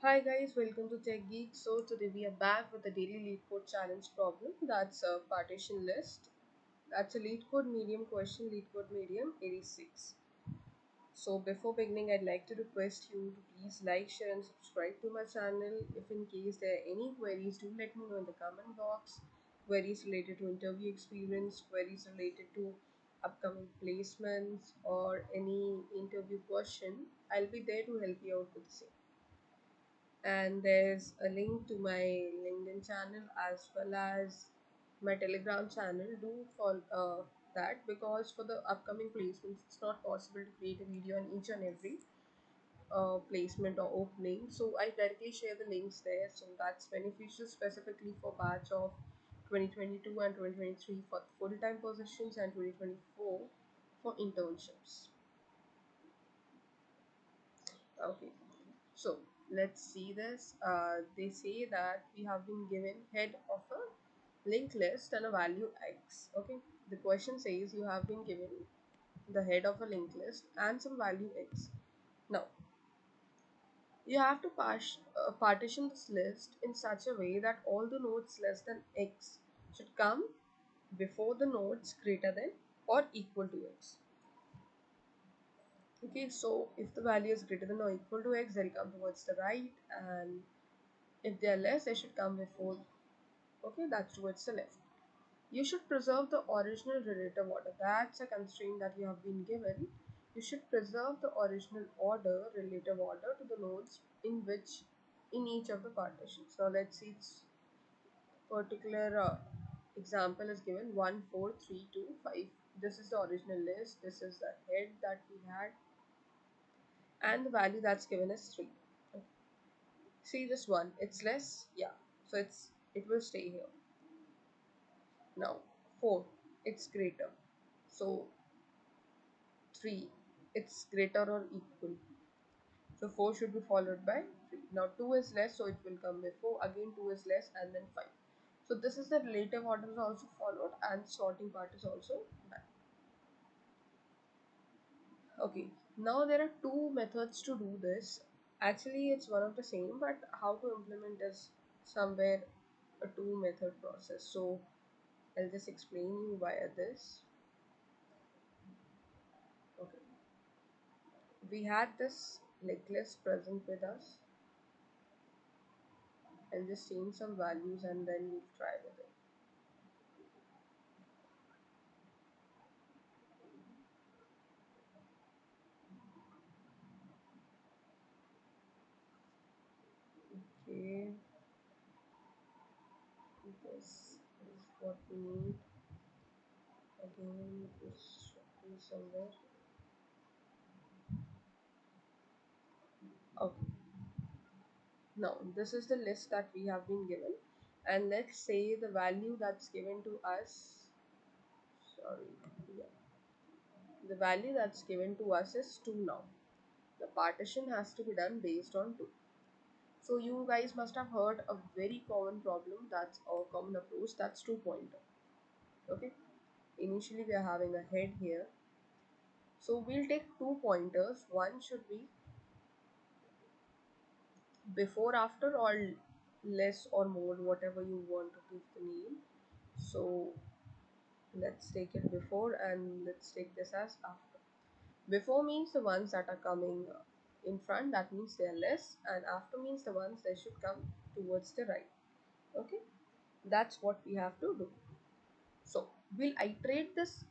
Hi guys, welcome to Tech Geek. So today we are back with the daily Leetcode challenge problem. That's a partition list. That's a Leetcode medium question, Leetcode medium 86. So before beginning, I'd like to request you to please like, share and subscribe to my channel. If in case there are any queries, do let me know in the comment box. Queries related to interview experience, queries related to upcoming placements or any interview question, I'll be there to help you out with the same. And there's a link to my LinkedIn channel as well as my Telegram channel. Do follow that, because for the upcoming placements it's not possible to create a video on each and every placement or opening, so I directly share the links there. So that's beneficial specifically for batch of 2022 and 2023 for full-time positions and 2024 for internships. Okay, so let's see this. They say that we have been given head of a linked list and a value x. Okay, the question says you have been given the head of a linked list and some value x. Now you have to partition this list in such a way that all the nodes less than x should come before the nodes greater than or equal to x. Okay, so if the value is greater than or equal to x, they'll come towards the right, and if they are less, they should come before. Okay, that's towards the left. You should preserve the original relative order. That's a constraint that you have been given. You should preserve the original order, relative order to the nodes in each of the partitions. Now let's see its particular example is given 1, 4, 3, 2, 5. This is the original list. This is the head that we had, and the value that's given is 3. See this one, it's less, yeah, so it will stay here. Now 4, it's greater, so 3, it's greater or equal, so 4 should be followed by 3. Now 2 is less, so it will come before, again 2 is less, and then 5. So this is the relative order is also followed, and sorting part is also done. Okay, now there are two methods to do this. Actually it's one of the same, but how to implement is somewhere a two method process. So I'll just explain you via this. Okay, we had this linked list present with us. I'll just change some values and then we'll try with it. Okay, this is what we need. Again, this should be somewhere. Okay, now this is the list that we have been given, and let's say the value that's given to us, sorry, yeah, the value that's given to us is 2 now. The partition has to be done based on 2. So you guys must have heard a very common problem, that's our common approach, that's 2 pointer. Okay, initially we are having a head here, so we'll take 2 pointers. One should be before, after, or less or more, whatever you want to give the name. So let's take it before and let's take this as after. Before means the ones that are coming in front, that means they are less, and after means the ones that should come towards the right. Okay, that's what we have to do. So we'll iterate this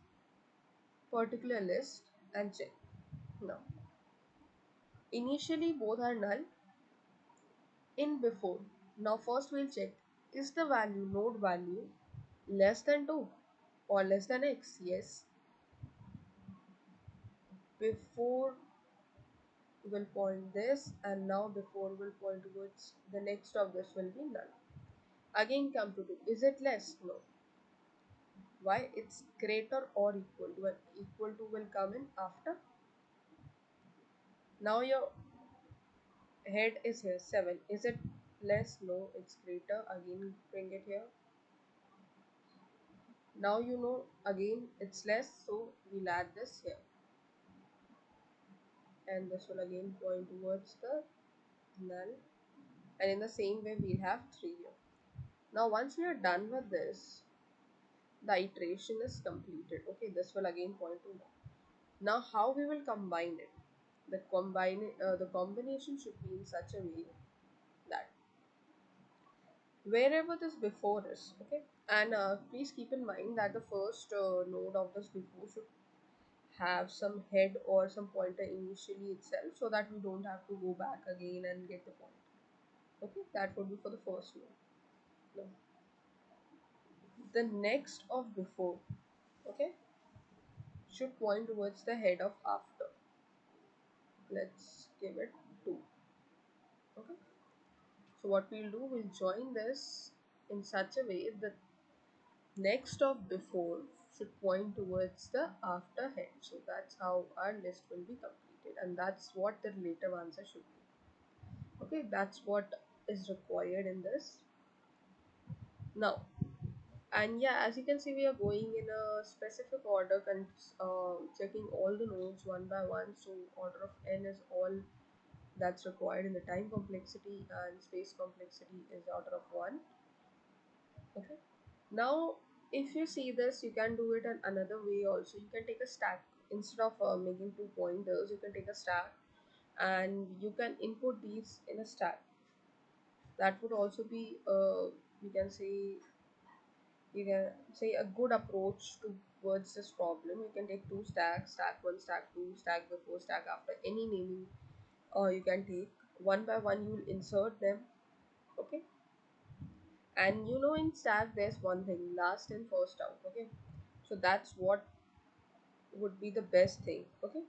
particular list and check. Now initially both are null in before. Now first we'll check, is the value, node value, less than 2 or less than x? Yes. Before will point this, and now before will point towards the next of this will be null. Again come to 2, is it less? No. Why? It's greater or equal to, and equal to will come in after. Now your head is here 7, is it less? No, it's greater. Again bring it here. Now you know again it's less, so we'll add this here, and this will again point towards the null. And in the same way, we'll have 3 here. Now, once we are done with this, the iteration is completed. Okay, this will again point to 1. Now, how we will combine it? The combination should be in such a way that wherever this before is, okay, and please keep in mind that the first node of this before should have some head or some pointer initially itself, so that we don't have to go back again and get the point. Okay, that would be for the first node. Now, the next of before, okay, should point towards the head of after. Let's give it 2. Okay, so what we'll do, we'll join this in such a way that next of before should point towards the after head. So that's how our list will be completed, and that's what the relative answer should be. Okay, that's what is required in this. Now, and yeah, as you can see, we are going in a specific order, checking all the nodes one by one. So order of n is all that's required in the time complexity, and space complexity is order of 1. Okay, now if you see this, you can do it in another way also. You can take a stack instead of making 2 pointers. You can take a stack and you can input these in a stack. That would also be you can say you can say a good approach towards this problem. You can take 2 stacks, stack 1, stack 2, stack before, stack after, any naming you can take. One by one you will insert them. Okay, and in stack there's one thing, last in first out. Okay, so that's what would be the best thing. Okay,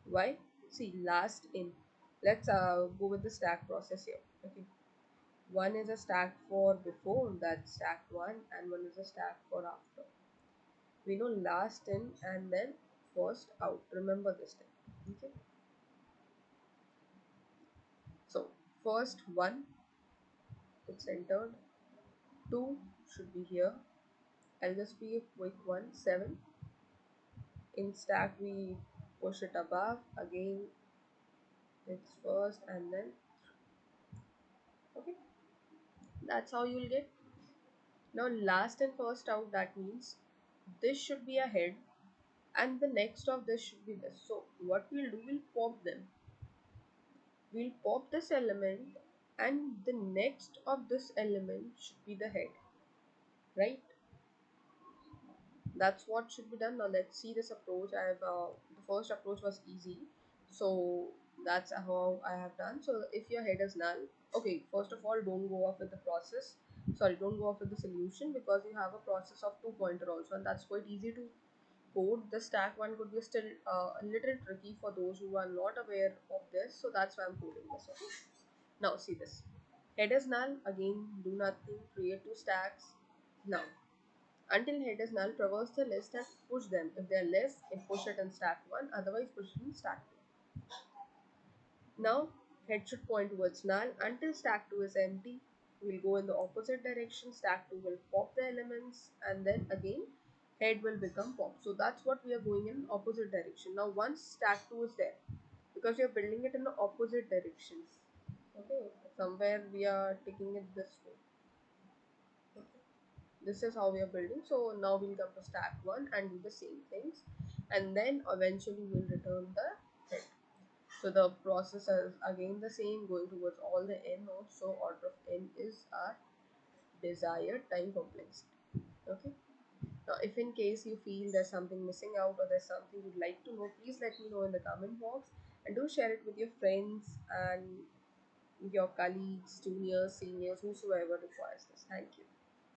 why? See, last in, let's go with the stack process here. Okay, one is a stack for before, that's stack 1, and one is a stack for after. We know last in and then first out, remember this thing. Okay, so first 1, it's entered. 2 should be here. I'll just be a quick one. 7 in stack, we push it above again, it's first and then. Okay, that's how you'll get. Now last and first out, that means this should be a head and the next of this should be this. So what we'll do, we'll pop them. We'll pop this element and the next of this element should be the head, right? That's what should be done. Now let's see this approach. I have the first approach was easy, so that's how I have done. So if your head is null, okay, first of all, don't go off with the process. Sorry, don't go off with the solution, because you have a process of 2 pointer also, and that's quite easy to code. The stack one could be still a little tricky for those who are not aware of this, so that's why I'm coding this. Okay, now see this. Head is null, again do nothing, create 2 stacks. Now until head is null, traverse the list and push them. If they are less, push it in stack 1, otherwise push it in stack 2. Now head should point towards null until stack 2 is empty. We'll go in the opposite direction. Stack 2 will pop the elements, and then again head will become pop. So that's what we are going in opposite direction. Now once stack 2 is there, because we are building it in the opposite direction. Okay, somewhere we are taking it this way. Okay, this is how we are building. So now we'll come to stack 1 and do the same things, and then eventually we'll return the head. So the process is again the same, going towards all the n nodes. So order of n is our desired time complexity. Okay, now if in case you feel there's something missing out or there's something you'd like to know, please let me know in the comment box, and do share it with your friends and your colleagues, juniors, seniors, whosoever requires this. Thank you.